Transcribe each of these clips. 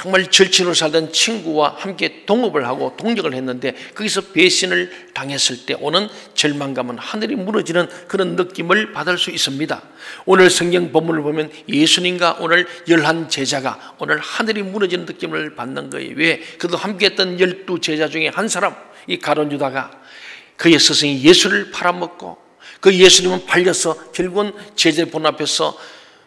정말 절친으로 살던 친구와 함께 동업을 하고 동력을 했는데 거기서 배신을 당했을 때 오는 절망감은 하늘이 무너지는 그런 느낌을 받을 수 있습니다. 오늘 성경 본문을 보면 예수님과 오늘 11 제자가 오늘 하늘이 무너지는 느낌을 받는 거예요. 왜? 그도 함께 했던 12 제자 중에 한 사람, 이 가룟 유다가 그의 스승이 예수를 팔아먹고 그 예수님은 팔려서 결국은 제자의 본 앞에서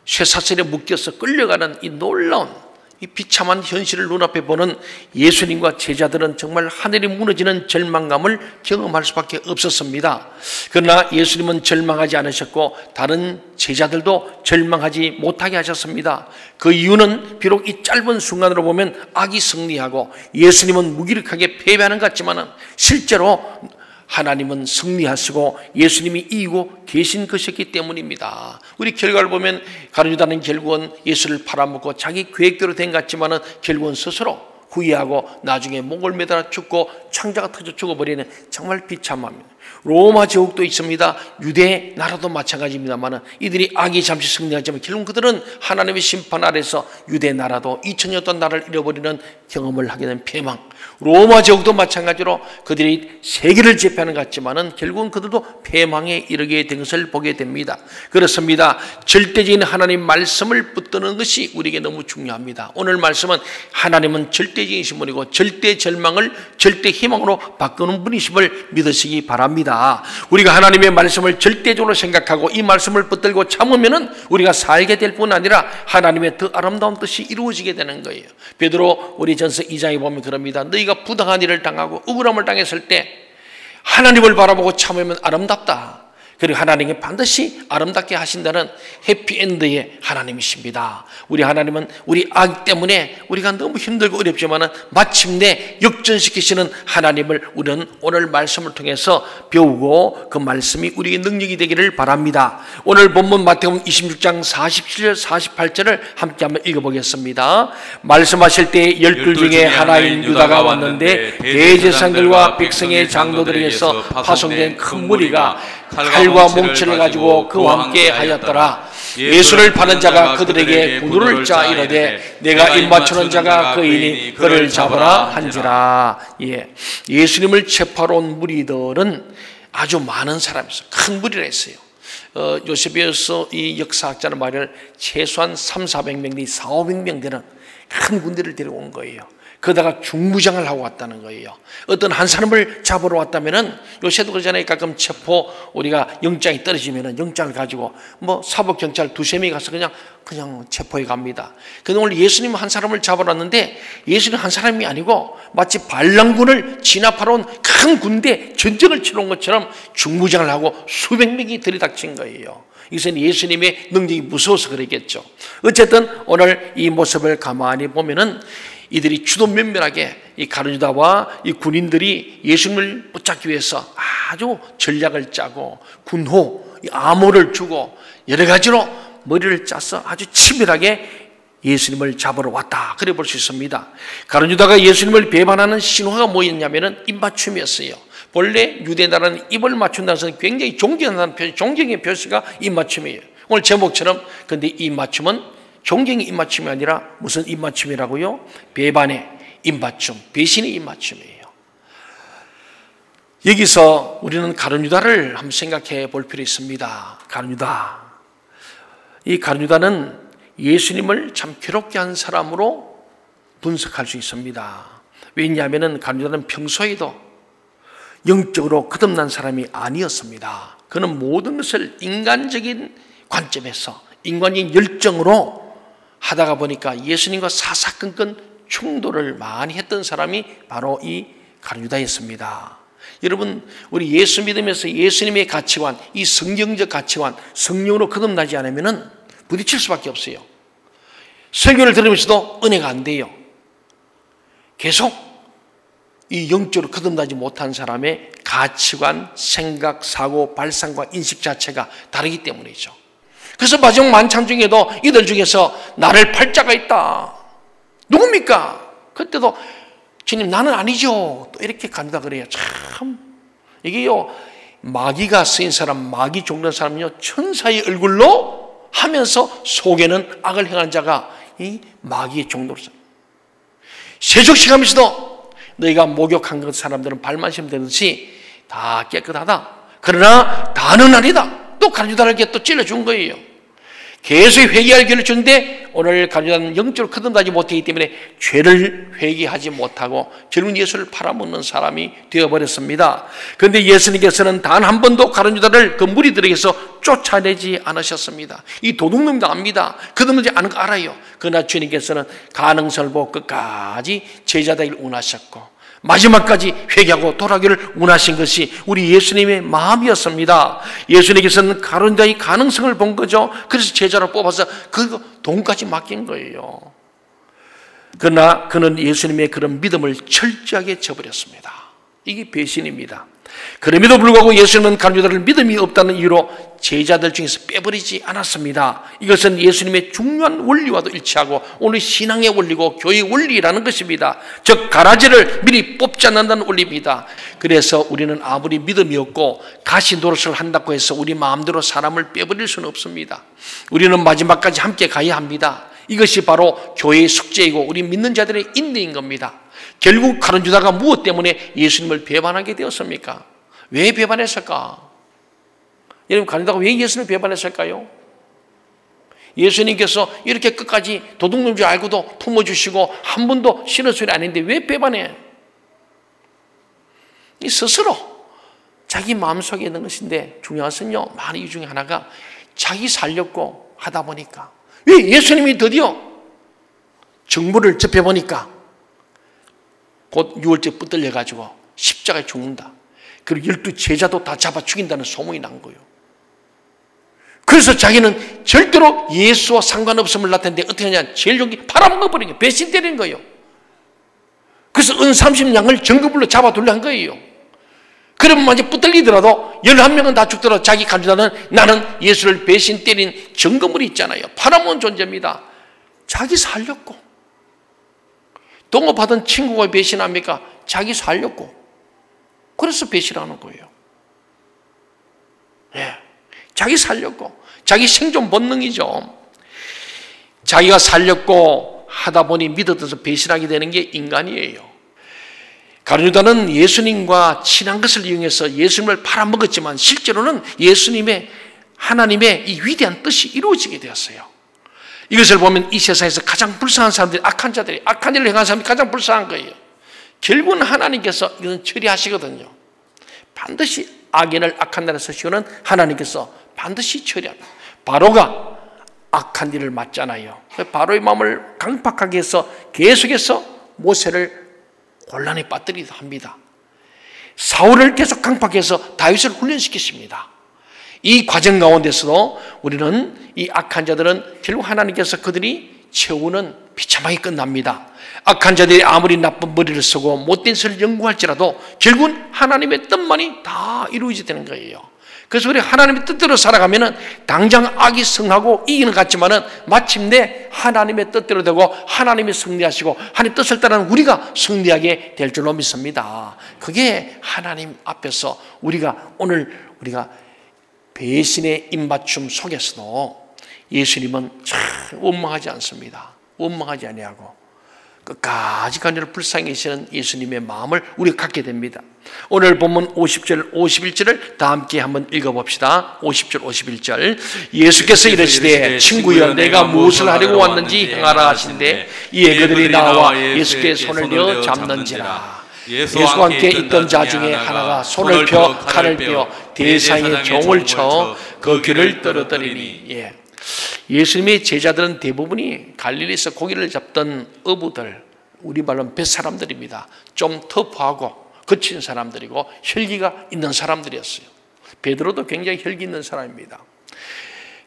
쇠사슬에 묶여서 끌려가는 이 놀라운 이 비참한 현실을 눈앞에 보는 예수님과 제자들은 정말 하늘이 무너지는 절망감을 경험할 수밖에 없었습니다. 그러나 예수님은 절망하지 않으셨고 다른 제자들도 절망하지 못하게 하셨습니다. 그 이유는 비록 이 짧은 순간으로 보면 악이 승리하고 예수님은 무기력하게 패배하는 것 같지만 실제로 하나님은 승리하시고 예수님이 이기고 계신 것이었기 때문입니다. 우리 결과를 보면 가룟 유다는 결국은 예수를 팔아먹고 자기 계획대로 된 것 같지만 결국은 스스로 후회하고 나중에 목을 매달아 죽고 창자가 터져 죽어버리는 정말 비참합니다. 로마 제국도 있습니다. 유대 나라도 마찬가지입니다만 이들이 악이 잠시 승리하지만 결국 그들은 하나님의 심판 아래서 유대 나라도 2000년 동안 나라를 잃어버리는 경험을 하게 된 패망. 로마 제국도 마찬가지로 그들이 세계를 제패하는 것 같지만은 결국은 그들도 패망에 이르게 된 것을 보게 됩니다. 그렇습니다. 절대적인 하나님 말씀을 붙드는 것이 우리에게 너무 중요합니다. 오늘 말씀은 하나님은 절대적이신 분이고 절대 절망을 절대 희망으로 바꾸는 분이심을 믿으시기 바랍니다. 우리가 하나님의 말씀을 절대적으로 생각하고 이 말씀을 붙들고 참으면은 우리가 살게 될 뿐 아니라 하나님의 더 아름다운 뜻이 이루어지게 되는 거예요. 베드로 우리 전서 2장에 보면 그럽니다. 너희가 부당한 일을 당하고 억울함을 당했을 때 하나님을 바라보고 참으면 아름답다. 그리고 하나님이 반드시 아름답게 하신다는 해피엔드의 하나님이십니다. 우리 하나님은 우리 악 때문에 우리가 너무 힘들고 어렵지만 마침내 역전시키시는 하나님을 우리는 오늘 말씀을 통해서 배우고 그 말씀이 우리에게 능력이 되기를 바랍니다. 오늘 본문 마태복음 26장 47절 48절을 함께 한번 읽어보겠습니다. 말씀하실 때 12 중에 하나인 유다가 왔는데 대제사장들과 백성의 장로들에게서 파송된 큰 무리가 칼과 몽치를 가지고 그와 함께 하였더라. 예수를 파는 자가 그들에게 구두를 짜 이르되 내가 입맞추는 자가 그이니 그를 잡으라 한지라. 예수님을 체포하러 온 무리들은 아주 많은 사람이었어요. 큰 무리라 했어요. 요세비우스 이 역사학자는 말을 최소한 300-400명, 400-500명 되는 큰 군대를 데리고 온 거예요. 그러다가 중무장을 하고 왔다는 거예요. 어떤 한 사람을 잡으러 왔다면은 요새도 그러잖아요. 가끔 체포 우리가 영장이 떨어지면은 영장을 가지고 뭐 사법경찰 2-3명이 가서 그냥 체포해 갑니다. 근데 오늘 예수님 한 사람을 잡으러 왔는데 예수님 한 사람이 아니고 마치 반란군을 진압하러 온 큰 군대 전쟁을 치러 온 것처럼 중무장을 하고 수백 명이 들이닥친 거예요. 이것은 예수님의 능력이 무서워서 그랬겠죠. 어쨌든 오늘 이 모습을 가만히 보면은 이들이 주도면밀하게 이 가룟 유다와 이 군인들이 예수님을 붙잡기 위해서 아주 전략을 짜고 군호, 암호를 주고 여러 가지로 머리를 짜서 아주 치밀하게 예수님을 잡으러 왔다. 그래 볼 수 있습니다. 가룟 유다가 예수님을 배반하는 신호가 뭐였냐면은 입맞춤이었어요. 본래 유대 나라는 입을 맞춘다는 것은 굉장히 존경하는 표시, 존경의 표시가 입맞춤이에요. 오늘 제목처럼 근데 이 맞춤은 존경의 입맞춤이 아니라 무슨 입맞춤이라고요? 배반의 입맞춤, 배신의 입맞춤이에요. 여기서 우리는 가룟 유다를 한번 생각해 볼 필요 있습니다. 가룟 유다. 이 가룟 유다는 예수님을 참 괴롭게 한 사람으로 분석할 수 있습니다. 왜냐하면 가룟 유다는 평소에도 영적으로 거듭난 사람이 아니었습니다. 그는 모든 것을 인간적인 관점에서 인간적인 열정으로 하다가 보니까 예수님과 사사건건 충돌을 많이 했던 사람이 바로 이 가룟 유다였습니다. 여러분, 우리 예수 믿으면서 예수님의 가치관, 이 성경적 가치관, 성령으로 거듭나지 않으면 부딪힐 수밖에 없어요. 설교를 들으면서도 은혜가 안 돼요. 계속 이 영적으로 거듭나지 못한 사람의 가치관, 생각, 사고, 발상과 인식 자체가 다르기 때문이죠. 그래서 마지막 만찬 중에도 이들 중에서 나를 팔 자가 있다. 누굽니까? 그때도 주님 나는 아니죠. 또 이렇게 간다 그래요. 참 이게요 마귀가 쓰인 사람, 마귀 종된 사람은요 천사의 얼굴로 하면서 속에는 악을 행한 자가 이 마귀의 종로로 세족시가면서도 너희가 목욕한 것 사람들은 발만 시면 되듯이 다 깨끗하다. 그러나 다는 아니다. 또 가르치다에게 또 찔러준 거예요. 계속 회개할 기회를 주는데 오늘 가르치다는 영적으로 거듭나지 못하기 때문에 죄를 회개하지 못하고 결국 예수를 팔아먹는 사람이 되어버렸습니다. 그런데 예수님께서는 단 한 번도 가르치다를 그 무리들에게서 쫓아내지 않으셨습니다. 이 도둑놈도 압니다. 거듭나지 않은 거 알아요. 그러나 주님께서는 가능성을 보고 끝까지 제자들을 운하셨고 마지막까지 회개하고 돌아가기를 원하신 것이 우리 예수님의 마음이었습니다. 예수님께서는 가론다의 가능성을 본 거죠. 그래서 제자로 뽑아서 그 돈까지 맡긴 거예요. 그러나 그는 예수님의 그런 믿음을 철저하게 저버렸습니다. 이게 배신입니다. 그럼에도 불구하고 예수님은 가룟유다를 믿음이 없다는 이유로 제자들 중에서 빼버리지 않았습니다. 이것은 예수님의 중요한 원리와도 일치하고 오늘 신앙의 원리고 교회의 원리라는 것입니다. 즉 가라지를 미리 뽑지 않는다는 원리입니다. 그래서 우리는 아무리 믿음이 없고 가시 노릇을 한다고 해서 우리 마음대로 사람을 빼버릴 수는 없습니다. 우리는 마지막까지 함께 가야 합니다. 이것이 바로 교회의 숙제이고 우리 믿는 자들의 인내인 겁니다. 결국 가룟유다가 무엇 때문에 예수님을 배반하게 되었습니까? 왜 배반했을까? 여러분, 가룟유다가 왜 예수님을 배반했을까요? 예수님께서 이렇게 끝까지 도둑놈인 줄 알고도 품어주시고 한 번도 싫은 소리 안 했는데 왜 배반해? 이 스스로 자기 마음속에 있는 것인데 중요한 것은요, 많은 이유 중에 하나가 자기 살려고 하다 보니까. 왜 예수님이 드디어 정부를 접해보니까 곧 6월째 붙들려가지고 십자가에 죽는다. 그리고 12제자도 다 잡아 죽인다는 소문이 난 거예요. 그래서 자기는 절대로 예수와 상관없음을 나타냈는데 어떻게 하냐, 제일 좋은 게 팔아먹어버린 거예요. 배신 때린 거예요. 그래서 은 30냥을 정금으로 잡아둘려 한 거예요. 그러면 만약 붙들리더라도 11명은 다 죽더라도 자기 가르치다는 나는 예수를 배신 때린 증거물이 있잖아요. 팔아먹은 존재입니다. 자기 살렸고. 동업하던 친구가 배신합니까? 자기 살렸고. 그래서 배신하는 거예요. 예, 자기 살렸고. 자기 생존 본능이죠. 자기가 살렸고 하다 보니 믿어서 배신하게 되는 게 인간이에요. 가룟유다는 예수님과 친한 것을 이용해서 예수님을 팔아먹었지만 실제로는 예수님의 하나님의 이 위대한 뜻이 이루어지게 되었어요. 이것을 보면 이 세상에서 가장 불쌍한 사람들이 악한 자들이 악한 일을 행하는 사람이 가장 불쌍한 거예요. 결국은 하나님께서 이것은 처리하시거든요. 반드시 악인을 악한 나라에 서시오는 하나님께서 반드시 처리합니다. 바로가 악한 일을 맡잖아요. 바로의 마음을 강팍하게 해서 계속해서 모세를 곤란에 빠뜨리기도 합니다. 사울을 계속 강팍해서 다윗을 훈련시키십니다. 이 과정 가운데서도 우리는 이 악한 자들은 결국 하나님께서 그들이 채우는 비참하게 끝납니다. 악한 자들이 아무리 나쁜 머리를 쓰고 못된 것을 연구할지라도 결국은 하나님의 뜻만이 다 이루어지게 되는 거예요. 그래서 우리 하나님의 뜻대로 살아가면은 당장 악이 승하고 이기는 것 같지만은 마침내 하나님의 뜻대로 되고 하나님이 승리하시고 하나님의 뜻을 따르는 우리가 승리하게 될 줄로 믿습니다. 그게 하나님 앞에서 오늘 우리가 배신의 입맞춤 속에서도 예수님은 참 원망하지 않습니다. 원망하지 아니하고 끝까지 간절히 불쌍히 계시는 예수님의 마음을 우리가 갖게 됩니다. 오늘 본문 50절, 51절을 다 함께 한번 읽어봅시다. 50절, 51절. 예수께서 이르시되 친구여 내가 무엇을 하려고 왔는지 행하라 하신대 이에 그들이 나와 예수께 손을 내어 잡는지라. 예수와 함께 있던 자 중에 하나가 손을 펴 칼을 빼어 대상의 종을 쳐 그 귀를 떨어뜨리니. 예수님의 제자들은 대부분이 갈릴리에서 고기를 잡던 어부들, 우리 말로는 뱃사람들입니다. 좀 터프하고 거친 사람들이고 혈기가 있는 사람들이었어요. 베드로도 굉장히 혈기 있는 사람입니다.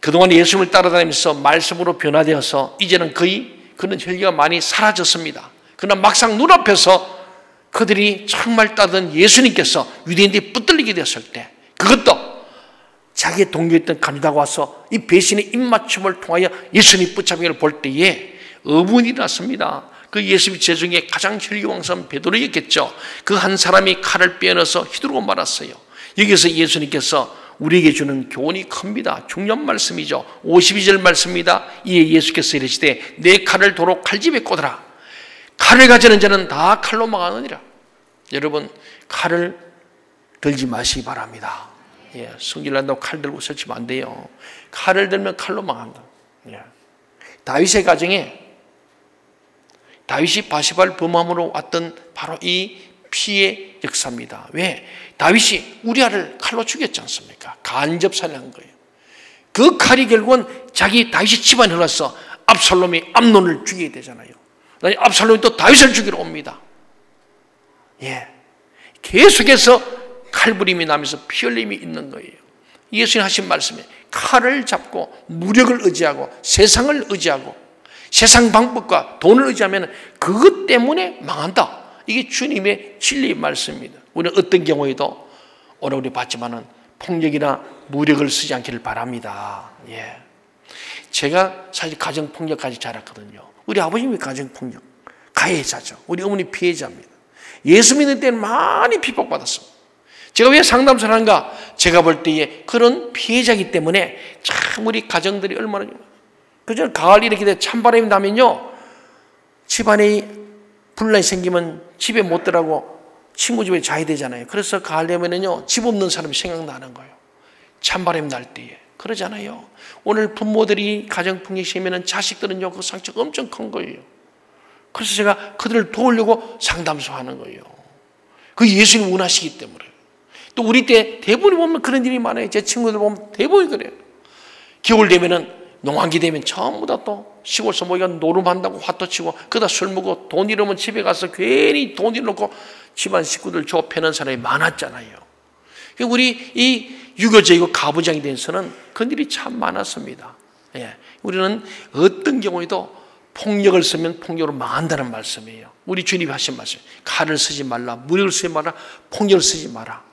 그동안 예수님을 따라다니면서 말씀으로 변화되어서 이제는 그는 혈기가 많이 사라졌습니다. 그러나 막상 눈앞에서 그들이 정말 따르던 예수님께서 유대인들이 붙들리게 됐을 때 그것도 자기의 동료였던 가룟유다가 와서 이 배신의 입맞춤을 통하여 예수님 붙잡기를 볼 때에 의문이 났습니다. 그 예수님 제 중에 가장 혈기왕성한 베드로였겠죠. 그 한 사람이 칼을 빼어내서 휘두르고 말았어요. 여기서 예수님께서 우리에게 주는 교훈이 큽니다. 중요한 말씀이죠. 52절 말씀입니다. 이에 예수께서 이르시되 내 칼을 도로 칼집에 꽂아라. 칼을 가지는 자는 다 칼로 망하느니라. 여러분, 칼을 들지 마시기 바랍니다. 예, 성질 난다고 칼 들고 설치면 안 돼요. 칼을 들면 칼로 망한다. 예. 다윗의 가정에 다윗이 바시바를 범함으로 왔던 바로 이 피의 역사입니다. 왜? 다윗이 우리아를 칼로 죽였지 않습니까? 간접살을 한 거예요. 그 칼이 결국은 자기 다윗이 집안에 흘러서 압살롬이 암논을 죽이게 되잖아요. 압살롬이 또 다윗을 죽이러 옵니다. 예, 계속해서 칼부림이 나면서 피 흘림이 있는 거예요. 예수님 하신 말씀에 칼을 잡고 무력을 의지하고 세상을 의지하고 세상 방법과 돈을 의지하면 그것 때문에 망한다. 이게 주님의 진리의 말씀입니다. 우리는 어떤 경우에도 오늘 우리 봤지만은 폭력이나 무력을 쓰지 않기를 바랍니다. 예. 제가 사실 가정폭력까지 자랐거든요. 우리 아버님이 가정폭력 가해자죠. 우리 어머니 피해자입니다. 예수 믿는 때는 많이 핍박받았습니다. 제가 왜 상담소를 하는가? 제가 볼 때에 그런 피해자이기 때문에 참 우리 가정들이 얼마나 그저 가을 이렇게 돼 찬바람이 나면요, 집안에 분란이 생기면 집에 못 들어가고 친구 집에 자야 되잖아요. 그래서 가을 되면은요, 집 없는 사람이 생각나는 거예요. 찬바람이 날 때에. 그러잖아요. 오늘 부모들이 가정폭력이 심하면 자식들은요, 그 상처가 엄청 큰 거예요. 그래서 제가 그들을 도우려고 상담소 하는 거예요. 그 예수님 원하시기 때문에. 또 우리 때 대부분 보면 그런 일이 많아요. 제 친구들 보면 대부분 그래요. 겨울 되면은, 농한기 되면 전부 다 또 시골서 모이가 노름한다고 화도 치고 그러다 술 먹고 돈 잃으면 집에 가서 괜히 돈 잃어놓고 집안 식구들 좁혀는 사람이 많았잖아요. 우리 이 유교적이고 가부장에 대해서는 그런 일이 참 많았습니다. 예. 우리는 어떤 경우에도 폭력을 쓰면 폭력으로 망한다는 말씀이에요. 우리 주님이 하신 말씀, 칼을 쓰지 말라, 무력을 쓰지 마라, 폭력을 쓰지 마라.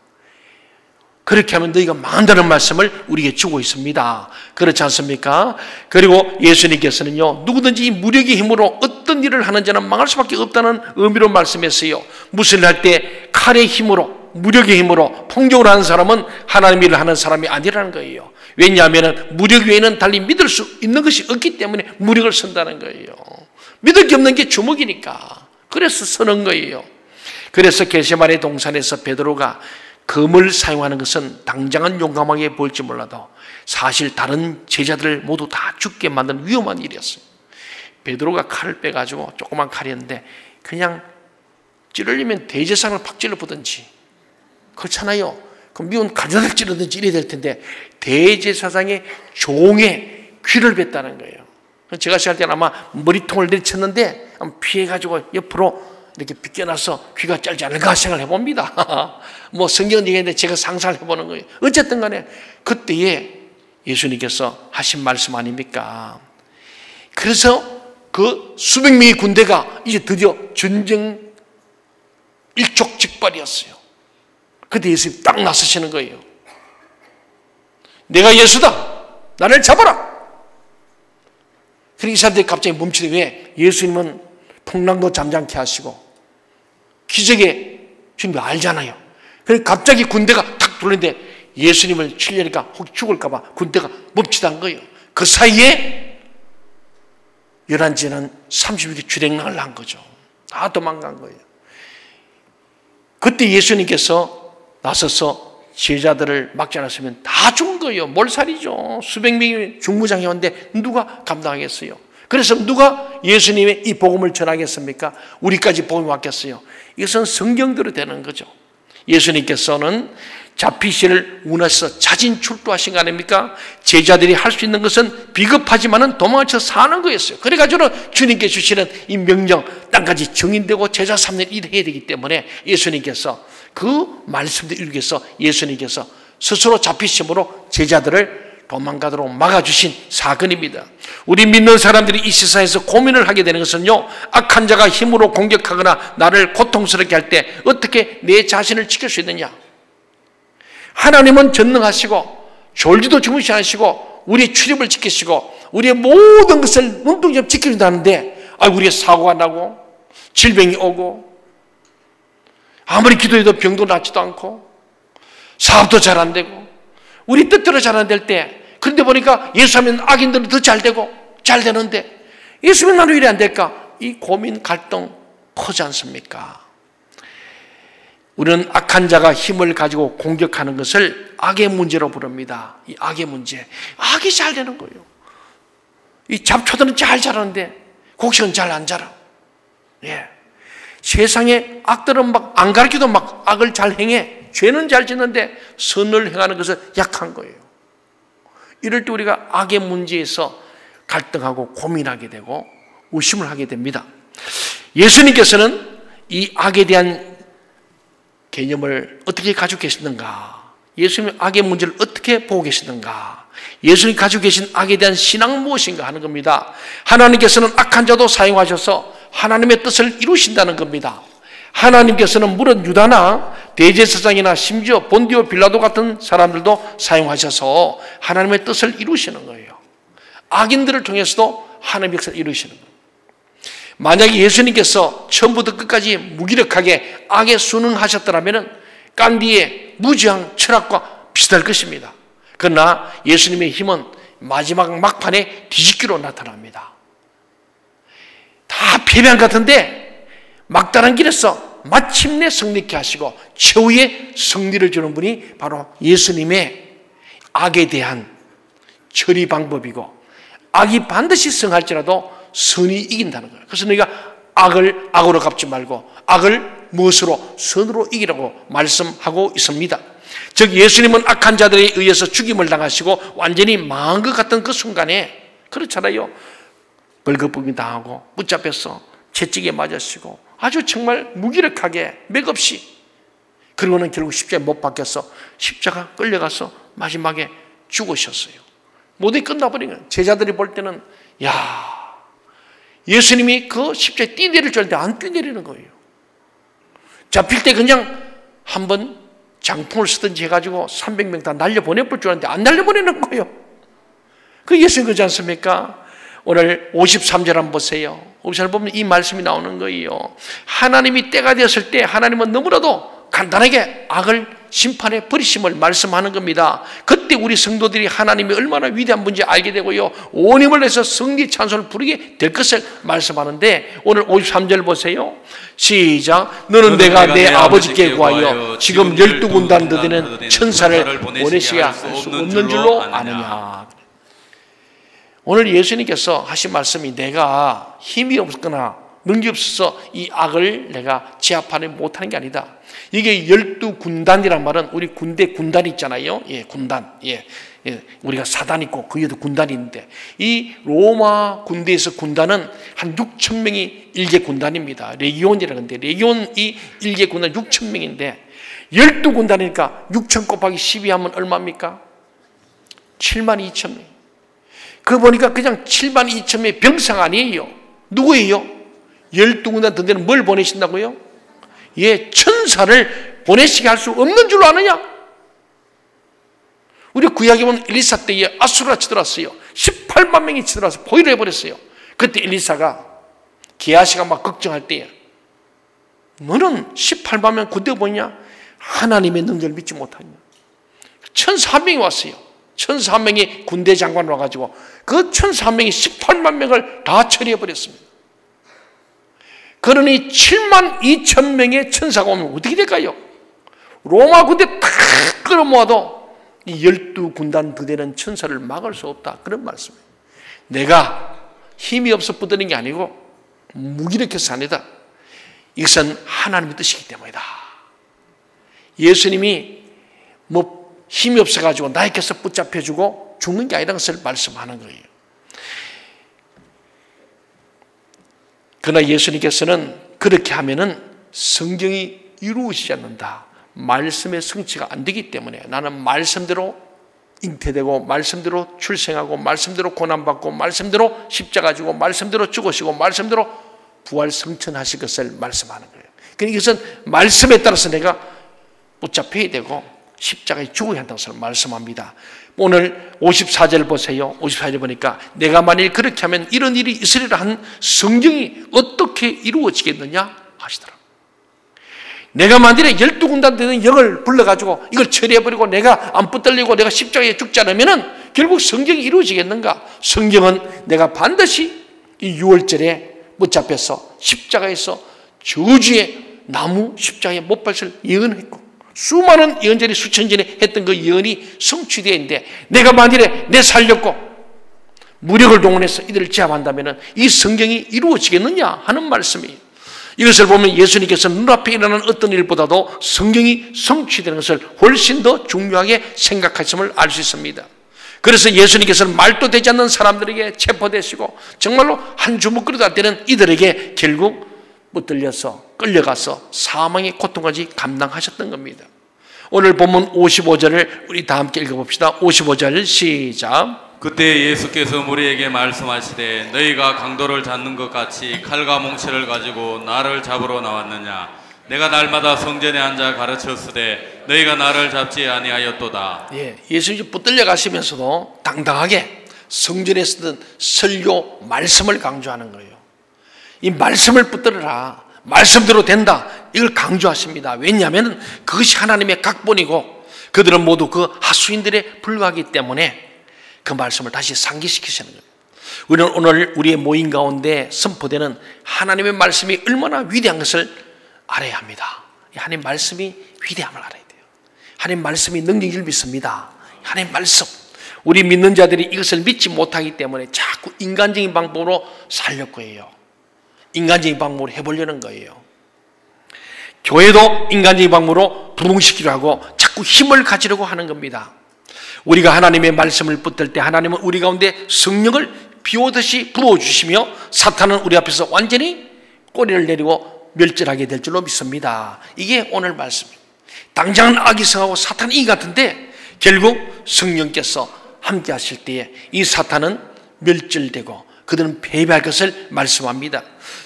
그렇게 하면 너희가 망한다는 말씀을 우리에게 주고 있습니다. 그렇지 않습니까? 그리고 예수님께서는요, 누구든지 이 무력의 힘으로 어떤 일을 하는 자는 망할 수밖에 없다는 의미로 말씀했어요. 무슨 일 할 때 칼의 힘으로, 무력의 힘으로 폭력을 하는 사람은 하나님 일을 하는 사람이 아니라는 거예요. 왜냐하면 무력 외에는 달리 믿을 수 있는 것이 없기 때문에 무력을 쓴다는 거예요. 믿을 게 없는 게 주먹이니까. 그래서 쓰는 거예요. 그래서 겟세마네 동산에서 베드로가 검을 사용하는 것은 당장은 용감하게 보일지 몰라도 사실 다른 제자들을 모두 다 죽게 만드는 위험한 일이었어요. 베드로가 칼을 빼가지고 조그만 칼이었는데 그냥 찌르려면 대제사장을 팍 찔러보든지, 그렇잖아요. 그럼 미운 가져다 찌르든지 이래야 될 텐데 대제사장의 종의 귀를 뺐다는 거예요. 제가 시작할 때는 아마 머리통을 내리쳤는데 피해가지고 옆으로 이렇게 비껴나서 귀가 짧지 않을까 생각을 해봅니다. 뭐 성경은 얘기했는데 제가 상상을 해보는 거예요. 어쨌든 간에 그때에 예수님께서 하신 말씀 아닙니까? 그래서 그 수백 명의 군대가 이제 드디어 전쟁 일촉즉발이었어요. 그때 예수님이 딱 나서시는 거예요. 내가 예수다. 나를 잡아라. 그러니까 이 사람들이 갑자기 멈추되, 왜? 예수님은 풍랑도 잠잠케 하시고 기적의 주님이 알잖아요. 그래서 갑자기 군대가 탁 돌리는데 예수님을 치려니까 혹 죽을까 봐 군대가 멈칫한 거예요. 그 사이에 11지는 30일이 주랭랑을 한 거죠. 다 도망간 거예요. 그때 예수님께서 나서서 제자들을 막지 않았으면 다 죽은 거예요. 몰살이죠. 수백 명이 중무장해 왔는데 누가 감당하겠어요? 그래서 누가 예수님의 이 복음을 전하겠습니까? 우리까지 복음이 왔겠어요? 이것은 성경대로 되는 거죠. 예수님께서는 잡히시를 원하셔서 자진 출두하신 거 아닙니까? 제자들이 할 수 있는 것은 비겁하지만은 도망쳐 사는 거였어요. 그래가지고 주님께 주시는 이 명령, 땅까지 정인되고 제자 삼는 일을 해야 되기 때문에 예수님께서 그 말씀을 이루기 위해서 예수님께서 스스로 잡히심으로 제자들을 도망가도록 막아주신 사건입니다. 우리 믿는 사람들이 이 세상에서 고민을 하게 되는 것은요, 악한 자가 힘으로 공격하거나 나를 고통스럽게 할 때 어떻게 내 자신을 지킬 수 있느냐? 하나님은 전능하시고 졸지도 주무시 않으시고 우리의 출입을 지키시고 우리의 모든 것을 눈동자처럼 지켜준다는데, 우리의 사고가 나고 질병이 오고 아무리 기도해도 병도 낫지도 않고 사업도 잘 안 되고 우리 뜻대로 잘 안 될 때, 그런데 보니까 예수하면 악인들은 더 잘 되고 잘 되는데 예수면 나는 왜 이래 안 될까? 이 고민, 갈등, 크지 않습니까? 우리는 악한 자가 힘을 가지고 공격하는 것을 악의 문제로 부릅니다. 이 악의 문제. 악이 잘 되는 거예요. 이 잡초들은 잘 자라는데 곡식은 잘 안 자라. 예. 세상에 악들은 막 안 가르쳐도 막 악을 잘 행해. 죄는 잘 짓는데 선을 행하는 것은 약한 거예요. 이럴 때 우리가 악의 문제에서 갈등하고 고민하게 되고 의심을 하게 됩니다. 예수님께서는 이 악에 대한 개념을 어떻게 가지고 계시는가? 예수님의 악의 문제를 어떻게 보고 계시는가? 예수님이 가지고 계신 악에 대한 신앙은 무엇인가 하는 겁니다. 하나님께서는 악한 자도 사용하셔서 하나님의 뜻을 이루신다는 겁니다. 하나님께서는 물론 유다나 대제사장이나 심지어 본디오 빌라도 같은 사람들도 사용하셔서 하나님의 뜻을 이루시는 거예요. 악인들을 통해서도 하나님의 역사를 이루시는 거예요. 만약에 예수님께서 처음부터 끝까지 무기력하게 악에 순응하셨더라면 깐디의 무지한 철학과 비슷할 것입니다. 그러나 예수님의 힘은 마지막 막판에 뒤집기로 나타납니다. 다 패배한 것 같은데 막다른 길에서 마침내 승리케 하시고 최후의 승리를 주는 분이 바로 예수님의 악에 대한 처리 방법이고, 악이 반드시 승할지라도 선이 이긴다는 거예요. 그래서 너희가 악을 악으로 갚지 말고 악을 무엇으로? 선으로 이기라고 말씀하고 있습니다. 즉 예수님은 악한 자들에 의해서 죽임을 당하시고 완전히 망한 것 같은 그 순간에, 그렇잖아요, 벌거벗기 당하고 붙잡혀서 채찍에 맞으시고 아주 정말 무기력하게 맥없이, 그리고는 결국 십자가에 못 박혀서 십자가 끌려가서 마지막에 죽으셨어요. 모두 끝나버린 거예요. 제자들이 볼 때는 야, 예수님이 그 십자가에 뛰내릴 줄 알았는데 안 뛰내리는 거예요. 잡힐 때 그냥 한번 장풍을 쓰든지 해가지고 300명 다 날려보내볼 줄 알았는데 안 날려보내는 거예요. 그 예수님 그러지 않습니까? 오늘 53절 한번 보세요. 53절 보면 이 말씀이 나오는 거예요. 하나님이 때가 되었을 때 하나님은 너무나도 간단하게 악을 심판해 버리심을 말씀하는 겁니다. 그때 우리 성도들이 하나님이 얼마나 위대한 분인지 알게 되고요, 온 힘을 내서 승리 찬송을 부르게 될 것을 말씀하는,데 오늘 53절 보세요. 시작. 너는 내가 내 아버지께 구하여 지금 12군단 너희는 천사를 보내시게 할 수 없는 줄로 아느냐. 오늘 예수님께서 하신 말씀이 내가 힘이 없거나 능력이 없어서 이 악을 내가 제압하지 못하는 게 아니다. 이게 12군단이란 말은 우리 군대 군단이 있잖아요. 예, 군단. 예, 우리가 사단 있고 그 위에도 군단이 있는데 이 로마 군대에서 군단은 한 6천 명이 일개 군단입니다. 레기온이라는데 레기온이 일개 군단 6천 명인데 12군단이니까 6천 곱하기 12하면 얼마입니까? 7만 2천 명. 그거 보니까 그냥 7만 2천 명의 병상 아니에요. 누구예요? 12군단 든데는 뭘 보내신다고요? 예, 천사를 보내시게 할 수 없는 줄로 아느냐? 우리 구약에 보면 엘리사 때에 아수르가 치들었어요. 18만 명이 치들어서 포위를 해버렸어요. 그때 엘리사가 게하시가 막 걱정할 때에 너는 18만 명 군대 보냐? 하나님의 능력을 믿지 못하냐? 천사 한 명이 왔어요. 천사 한 명이 군대 장관 와가지고 그 천사 한 명이 18만 명을 다 처리해버렸습니다. 그러니 7만 2천 명의 천사가 오면 어떻게 될까요? 로마 군대 다 끌어모아도 이 12군단 부대는 천사를 막을 수 없다. 그런 말씀이에요. 내가 힘이 없어 붙드는 게 아니고 무기력해서 아니다. 이것은 하나님의 뜻이기 때문이다. 예수님이 뭐 힘이 없어가지고 나에게서 붙잡혀주고 죽는 게 아니라는 것을 말씀하는 거예요. 그러나 예수님께서는 그렇게 하면은 성경이 이루어지지 않는다. 말씀의 성취가 안 되기 때문에 나는 말씀대로 잉태되고 말씀대로 출생하고 말씀대로 고난받고 말씀대로 십자가 지고 말씀대로 죽으시고 말씀대로 부활 성천하실 것을 말씀하는 거예요. 그러니까 이것은 말씀에 따라서 내가 붙잡혀야 되고 십자가에 죽어야 한다는 것을 말씀합니다. 오늘 54절 보세요. 54절 보니까 내가 만일 그렇게 하면 이런 일이 있으리라 한 성경이 어떻게 이루어지겠느냐 하시더라고요. 내가 만일에 12군단 되는 영을 불러가지고 이걸 처리해버리고 내가 안 붙들리고 내가 십자가에 죽지 않으면 결국 성경이 이루어지겠는가? 성경은 내가 반드시 이 6월절에 붙잡혀서 십자가에서 저주의 나무 십자가에 못 박을 예언했고 수많은 예언자들이 수천 전에 했던 그 예언이 성취되어 있는데 내가 만일에 내 살렸고 무력을 동원해서 이들을 제압한다면 이 성경이 이루어지겠느냐 하는 말씀이에요. 이것을 보면 예수님께서 눈앞에 일어나는 어떤 일보다도 성경이 성취되는 것을 훨씬 더 중요하게 생각하심을 알 수 있습니다. 그래서 예수님께서는 말도 되지 않는 사람들에게 체포되시고 정말로 한 주먹 끌어다 때는 이들에게 결국 붙들려서 끌려가서 사망의 고통까지 감당하셨던 겁니다. 오늘 본문 55절을 우리 다 함께 읽어봅시다. 55절 시작. 그때 예수께서 무리에게 말씀하시되 너희가 강도를 잡는 것 같이 칼과 몽치를 가지고 나를 잡으러 나왔느냐. 내가 날마다 성전에 앉아 가르쳤으되 너희가 나를 잡지 아니하였도다. 예수님이 붙들려 가시면서도 당당하게 성전에 쓰던 설교 말씀을 강조하는 거예요. 이 말씀을 붙들어라. 말씀대로 된다. 이걸 강조하십니다. 왜냐하면 그것이 하나님의 각본이고 그들은 모두 그 하수인들에 불과하기 때문에 그 말씀을 다시 상기시키시는 거예요. 우리는 오늘 우리의 모임 가운데 선포되는 하나님의 말씀이 얼마나 위대한 것을 알아야 합니다. 하나님 말씀이 위대함을 알아야 돼요. 하나님 말씀이 능력을 믿습니다. 하나님 말씀. 우리 믿는 자들이 이것을 믿지 못하기 때문에 자꾸 인간적인 방법으로 살려고 해요. 인간적인 방법으로 해보려는 거예요. 교회도 인간적인 방법으로 부흥시키려 하고 자꾸 힘을 가지려고 하는 겁니다. 우리가 하나님의 말씀을 붙들 때 하나님은 우리 가운데 성령을 비오듯이 부어주시며 사탄은 우리 앞에서 완전히 꼬리를 내리고 멸절하게 될 줄로 믿습니다. 이게 오늘 말씀입니다. 당장은 악이 성하고 사탄은 이 같은데 결국 성령께서 함께 하실 때에 이 사탄은 멸절되고 그들은 패배할 것을 말씀합니다.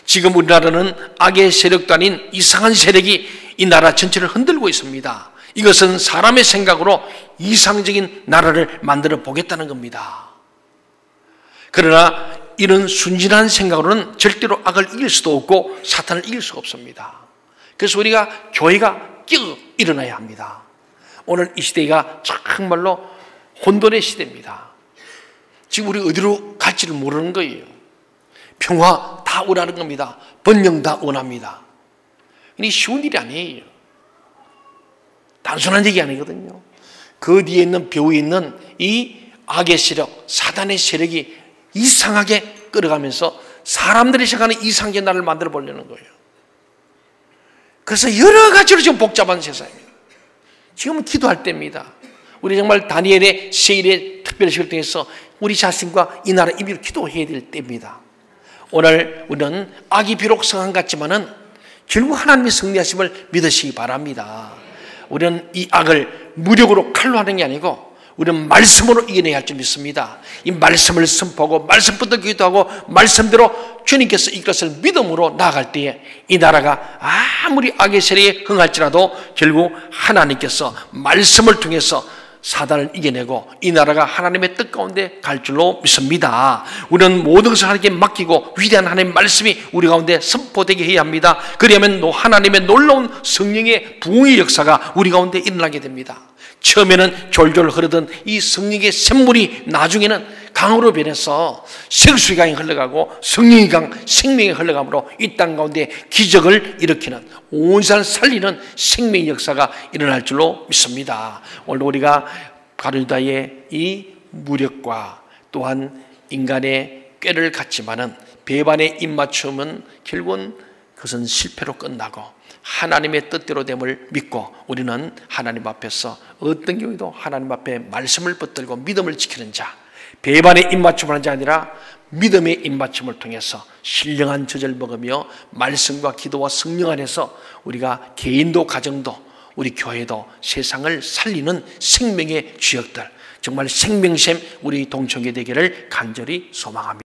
지금 우리나라는 악의 세력도 아닌 이상한 세력이 이 나라 전체를 흔들고 있습니다. 이것은 사람의 생각으로 이상적인 나라를 만들어 보겠다는 겁니다. 그러나 이런 순진한 생각으로는 절대로 악을 이길 수도 없고 사탄을 이길 수가 없습니다. 그래서 우리가 교회가 깨어 일어나야 합니다. 오늘 이 시대가 정말로 혼돈의 시대입니다. 지금 우리 어디로 갈지를 모르는 거예요. 평화 다 원하는 겁니다. 번영 다 원합니다. 이 쉬운 일이 아니에요. 단순한 얘기 아니거든요. 그 뒤에 있는 배후에 있는 이 악의 세력, 사단의 세력이 이상하게 끌어가면서 사람들이 생각하는 이상적인 나라를 만들어 보려는 거예요. 그래서 여러 가지로 지금 복잡한 세상입니다. 지금은 기도할 때입니다. 우리 정말 다니엘의 세일의 특별식을 통해서 우리 자신과 이 나라 임의로 기도해야 될 때입니다. 오늘 우리는 악이 비록 성한 같지만은 결국 하나님의 승리하심을 믿으시기 바랍니다. 우리는 이 악을 무력으로 칼로 하는 게 아니고 우리는 말씀으로 이겨내야 할 줄 믿습니다. 이 말씀을 선포하고 말씀부터 기도하고 말씀대로 주님께서 이것을 믿음으로 나아갈 때에 이 나라가 아무리 악의 세력에 흥할지라도 결국 하나님께서 말씀을 통해서 사단을 이겨내고 이 나라가 하나님의 뜻 가운데 갈 줄로 믿습니다. 우리는 모든 것을 하나님께 맡기고 위대한 하나님의 말씀이 우리 가운데 선포되게 해야 합니다. 그러면 하나님의 놀라운 성령의 부흥의 역사가 우리 가운데 일어나게 됩니다. 처음에는 졸졸 흐르던 이 성령의 샘물이 나중에는 강으로 변해서 생수의 강이 흘러가고 성령의 강, 생명이 흘러가므로 이 땅 가운데 기적을 일으키는 온 세상을 살리는 생명의 역사가 일어날 줄로 믿습니다. 오늘 우리가 가룟유다의 이 무력과 또한 인간의 꾀를 갖지만은 배반의 입맞춤은 결국은 그것은 실패로 끝나고 하나님의 뜻대로 됨을 믿고 우리는 하나님 앞에서 어떤 경우에도 하나님 앞에 말씀을 붙들고 믿음을 지키는 자, 배반의 입맞춤을 하는 자 아니라 믿음의 입맞춤을 통해서 신령한 젖을 먹으며 말씀과 기도와 성령 안에서 우리가 개인도 가정도 우리 교회도 세상을 살리는 생명의 주역들, 정말 생명샘 우리 동청회 되기를 간절히 소망합니다.